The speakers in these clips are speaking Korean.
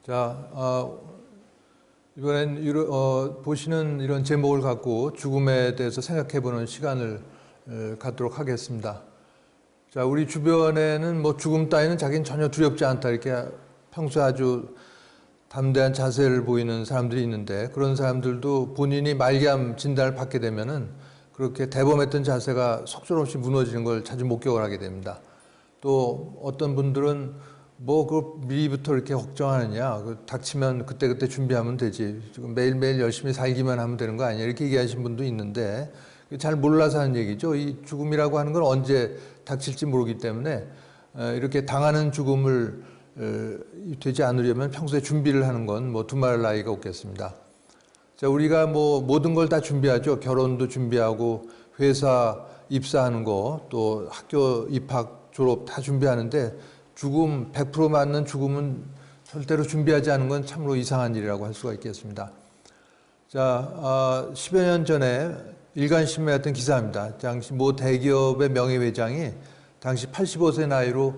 자, 이번엔 보시는 이런 제목을 갖고 죽음에 대해서 생각해보는 시간을 갖도록 하겠습니다. 자, 우리 주변에는 뭐 죽음 따위는 자기는 전혀 두렵지 않다 이렇게 평소에 아주 담대한 자세를 보이는 사람들이 있는데, 그런 사람들도 본인이 말기암 진단을 받게 되면은 그렇게 대범했던 자세가 속절없이 무너지는 걸 자주 목격을 하게 됩니다. 또 어떤 분들은 뭐 그 미리부터 이렇게 걱정하느냐, 닥치면 그때그때 준비하면 되지, 지금 매일매일 열심히 살기만 하면 되는 거 아니야, 이렇게 얘기하신 분도 있는데 잘 몰라서 하는 얘기죠. 이 죽음이라고 하는 건 언제 닥칠지 모르기 때문에 이렇게 당하는 죽음을 되지 않으려면 평소에 준비를 하는 건 뭐 두말할 나위가 없겠습니다. 자, 우리가 뭐 모든 걸 다 준비하죠. 결혼도 준비하고 회사 입사하는 거, 또 학교 입학 졸업 다 준비하는데 죽음 100% 맞는 죽음은 절대로 준비하지 않은 건 참으로 이상한 일이라고 할 수가 있겠습니다. 자, 10여 년 전에 일간신문에 했던 기사입니다. 당시 모 대기업의 명예회장이 당시 85세 나이로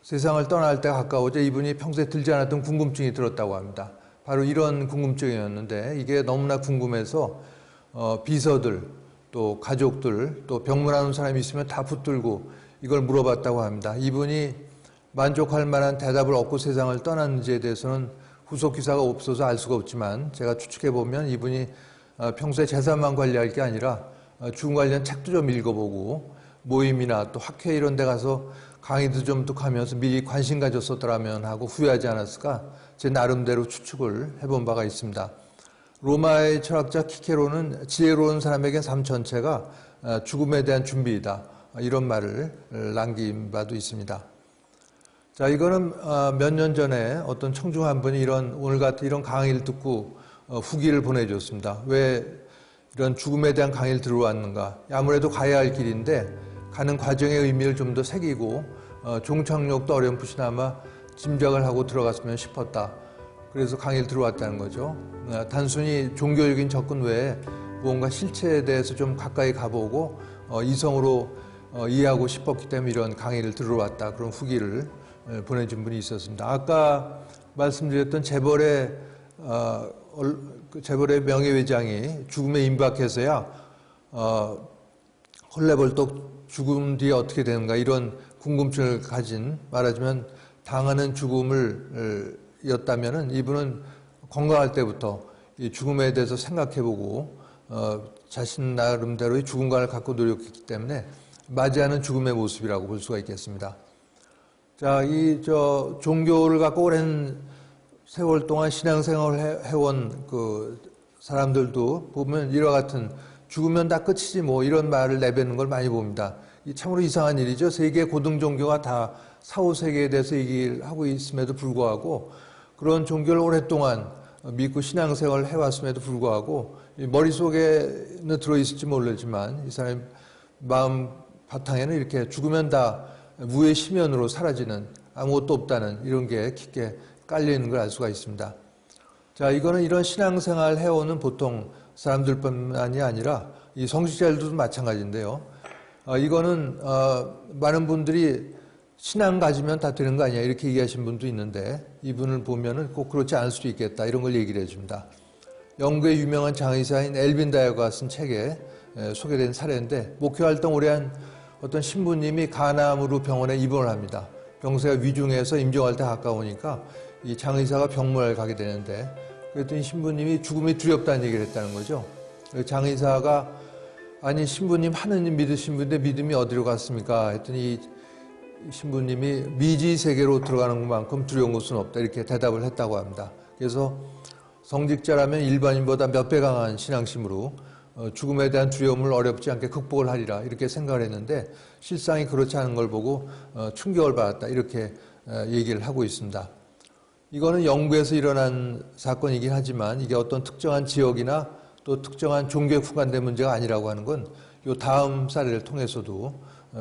세상을 떠날 때가 가까워져 이분이 평소에 들지 않았던 궁금증이 들었다고 합니다. 바로 이런 궁금증이었는데, 이게 너무나 궁금해서 비서들, 또 가족들, 또 병문안 온 사람이 있으면 다 붙들고 이걸 물어봤다고 합니다. 이분이 만족할 만한 대답을 얻고 세상을 떠났는지에 대해서는 후속 기사가 없어서 알 수가 없지만, 제가 추측해 보면 이분이 평소에 재산만 관리할 게 아니라 죽음 관련 책도 좀 읽어보고 모임이나 또 학회 이런 데 가서 강의도 좀 듣하면서 미리 관심 가졌었더라면 하고 후회하지 않았을까, 제 나름대로 추측을 해본 바가 있습니다. 로마의 철학자 키케로는 지혜로운 사람에겐 삶 전체가 죽음에 대한 준비이다, 이런 말을 남긴 바도 있습니다. 자, 이거는 몇 년 전에 어떤 청중 한 분이 오늘 같은 이런 강의를 듣고 후기를 보내줬습니다. 왜 이런 죽음에 대한 강의를 들어왔는가? 아무래도 가야 할 길인데 가는 과정의 의미를 좀 더 새기고 종착역도 어렴풋이나마 짐작을 하고 들어갔으면 싶었다. 그래서 강의를 들어왔다는 거죠. 단순히 종교적인 접근 외에 무언가 실체에 대해서 좀 가까이 가보고 이성으로 이해하고 싶었기 때문에 이런 강의를 들어왔다, 그런 후기를 보내준 분이 있었습니다. 아까 말씀드렸던 재벌의 명예회장이 죽음에 임박해서야 헐레벌떡 죽음 뒤에 어떻게 되는가 이런 궁금증을 가진, 말하자면 당하는 죽음을 였다면은 이분은 건강할 때부터 이 죽음에 대해서 생각해보고 자신 나름대로의 죽음관을 갖고 노력했기 때문에 맞이하는 죽음의 모습이라고 볼 수가 있겠습니다. 자, 종교를 갖고 오랜 세월 동안 신앙생활을 해온 그 사람들도 보면 이와 같은 죽으면 다 끝이지 뭐 이런 말을 내뱉는 걸 많이 봅니다. 참으로 이상한 일이죠. 세계 고등 종교가 다 사후세계에 대해서 얘기를 하고 있음에도 불구하고, 그런 종교를 오랫동안 믿고 신앙생활을 해왔음에도 불구하고 머릿속에는 들어있을지 모르지만 이 사람의 마음 바탕에는 이렇게 죽으면 다 무의 심연으로 사라지는, 아무것도 없다는 이런 게 깊게 깔려있는 걸 알 수가 있습니다. 자, 이거는 이런 신앙생활 해오는 보통 사람들뿐만이 아니라 이 성직자들도 마찬가지인데요. 이거는 많은 분들이 신앙 가지면 다 되는 거 아니야 이렇게 얘기하신 분도 있는데, 이분을 보면은 꼭 그렇지 않을 수도 있겠다 이런 걸 얘기를 해줍니다. 영국의 유명한 장의사인 엘빈 다이어가 쓴 책에 소개된 사례인데, 목회활동 오래 한 어떤 신부님이 간암으로 병원에 입원을 합니다. 병세가 위중해서 임종할 때 가까우니까 이 장의사가 병문안을 가게 되는데, 그랬더니 신부님이 죽음이 두렵다는 얘기를 했다는 거죠. 장의사가 아니 신부님 하느님 믿으신 분인데 믿음이 어디로 갔습니까? 했더니 신부님이 미지 세계로 들어가는 것만큼 두려운 것은 없다 이렇게 대답을 했다고 합니다. 그래서 성직자라면 일반인보다 몇 배 강한 신앙심으로 죽음에 대한 두려움을 어렵지 않게 극복을 하리라 이렇게 생각을 했는데, 실상이 그렇지 않은 걸 보고 충격을 받았다 이렇게 얘기를 하고 있습니다. 이거는 영국에서 일어난 사건이긴 하지만 이게 어떤 특정한 지역이나 또 특정한 종교에 국한된 문제가 아니라고 하는 건 이 다음 사례를 통해서도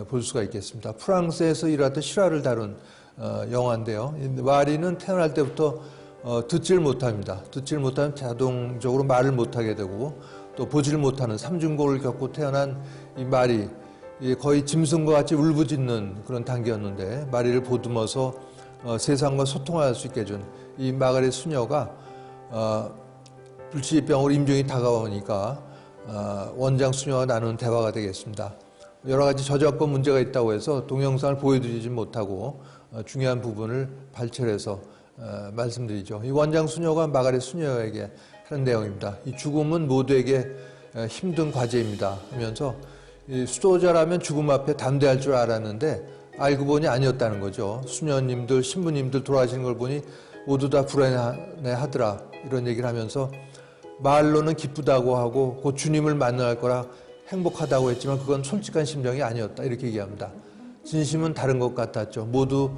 볼 수가 있겠습니다. 프랑스에서 일어났던 실화를 다룬 영화인데요. 마리는 태어날 때부터 듣질 못합니다. 듣질 못하면 자동적으로 말을 못하게 되고, 또 보지를 못하는 삼중고를 겪고 태어난 이 마리, 거의 짐승과 같이 울부짖는 그런 단계였는데, 마리를 보듬어서 세상과 소통할 수 있게 해준 이 마가렛 수녀가 불치병으로 임종이 다가오니까 원장 수녀와 나누는 대화가 되겠습니다. 여러 가지 저작권 문제가 있다고 해서 동영상을 보여드리지 못하고 중요한 부분을 발췌해서 말씀드리죠. 이 원장 수녀가 마가렛 수녀에게 하는 내용입니다. 이 죽음은 모두에게 힘든 과제입니다 하면서 이 수도자라면 죽음 앞에 담대할 줄 알았는데 알고 보니 아니었다는 거죠. 수녀님들, 신부님들 돌아가신 걸 보니 모두 다 불안해하더라 이런 얘기를 하면서 말로는 기쁘다고 하고 곧 주님을 만날 거라 행복하다고 했지만 그건 솔직한 심정이 아니었다 이렇게 얘기합니다. 진심은 다른 것 같았죠. 모두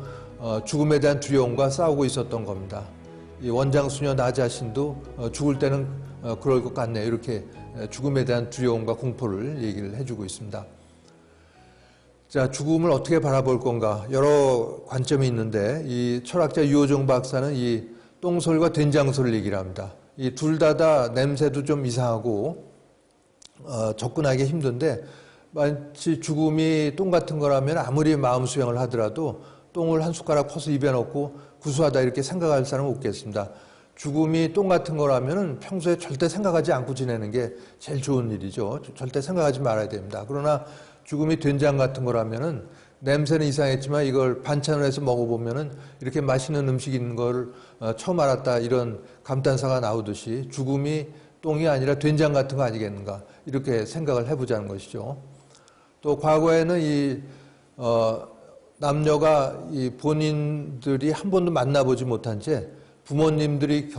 죽음에 대한 두려움과 싸우고 있었던 겁니다. 이 원장수녀 나 자신도 죽을 때는 그럴 것 같네요. 이렇게 죽음에 대한 두려움과 공포를 얘기를 해주고 있습니다. 자, 죽음을 어떻게 바라볼 건가 여러 관점이 있는데 이 철학자 유호정 박사는 이 똥솔과 된장솔을 얘기를 합니다. 이 둘 다 냄새도 좀 이상하고 접근하기 힘든데 마치 죽음이 똥 같은 거라면 아무리 마음 수행을 하더라도 똥을 한 숟가락 퍼서 입에 넣고 구수하다 이렇게 생각할 사람은 없겠습니다. 죽음이 똥 같은 거라면 평소에 절대 생각하지 않고 지내는 게 제일 좋은 일이죠. 절대 생각하지 말아야 됩니다. 그러나 죽음이 된장 같은 거라면은 냄새는 이상했지만 이걸 반찬을 해서 먹어보면은 이렇게 맛있는 음식인 걸 처음 알았다 이런 감탄사가 나오듯이 죽음이 똥이 아니라 된장 같은 거 아니겠는가 이렇게 생각을 해보자는 것이죠. 또 과거에는 이 남녀가 이 본인들이 한 번도 만나보지 못한 채 부모님들이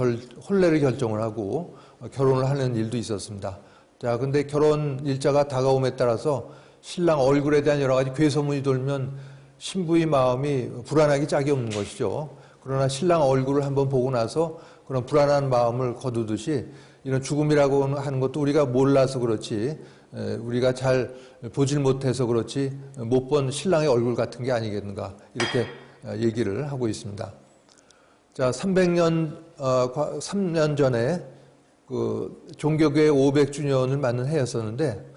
혼례를 결정을 하고 결혼을 하는 일도 있었습니다. 자, 근데 결혼 일자가 다가옴에 따라서 신랑 얼굴에 대한 여러 가지 괴소문이 돌면 신부의 마음이 불안하기 짝이 없는 것이죠. 그러나 신랑 얼굴을 한번 보고 나서 그런 불안한 마음을 거두듯이 이런 죽음이라고 하는 것도 우리가 몰라서 그렇지 우리가 잘 보질 못해서 그렇지 못 본 신랑의 얼굴 같은 게 아니겠는가 이렇게 얘기를 하고 있습니다. 자, 3년 전에 그 종교계의 500주년을 맞는 해였었는데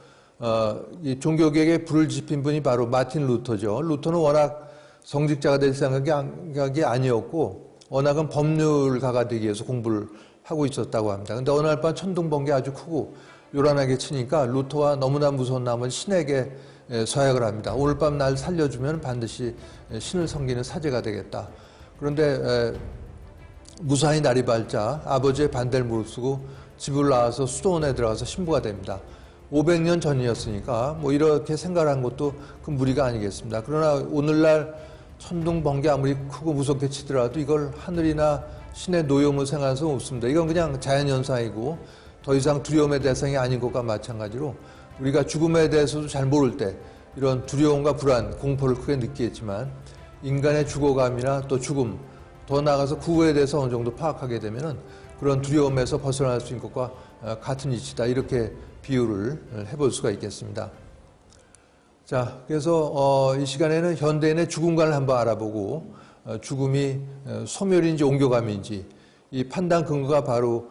이 종교계에 불을 지핀 분이 바로 마틴 루터죠. 루터는 워낙 성직자가 될 생각이 아니었고 워낙은 법률가가 되기 위해서 공부를 하고 있었다고 합니다. 근데 어느 날 밤 천둥번개 아주 크고 요란하게 치니까 루터가 너무나 무서운 나머지 신에게 서약을 합니다. 오늘 밤 날 살려주면 반드시 신을 섬기는 사제가 되겠다. 그런데 무사히 날이 밝자 아버지의 반대를 무릅쓰고 집을 나와서 수도원에 들어가서 신부가 됩니다. 500년 전이었으니까 뭐 이렇게 생각한 것도 그 무리가 아니겠습니다. 그러나 오늘날 천둥 번개 아무리 크고 무섭게 치더라도 이걸 하늘이나 신의 노여움을 생각할 수 없습니다. 이건 그냥 자연현상이고 더 이상 두려움의 대상이 아닌 것과 마찬가지로 우리가 죽음에 대해서도 잘 모를 때 이런 두려움과 불안, 공포를 크게 느끼겠지만 인간의 죽어감이나 또 죽음, 더 나아가서 구호에 대해서 어느 정도 파악하게 되면은 그런 두려움에서 벗어날 수 있는 것과 같은 이치다. 이렇게 비유를 해볼 수가 있겠습니다. 자, 그래서 이 시간에는 현대인의 죽음관을 한번 알아보고 죽음이 소멸인지 옹교감인지 이 판단 근거가 바로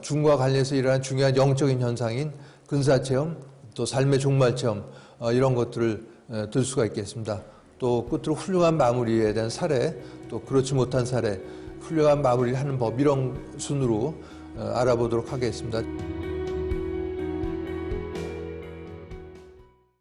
죽음과 관련해서 일어나는 중요한 영적인 현상인 근사체험, 또 삶의 종말체험 이런 것들을 들 수가 있겠습니다. 또 끝으로 훌륭한 마무리에 대한 사례, 또 그렇지 못한 사례, 훌륭한 마무리를 하는 법 이런 순으로 알아보도록 하겠습니다.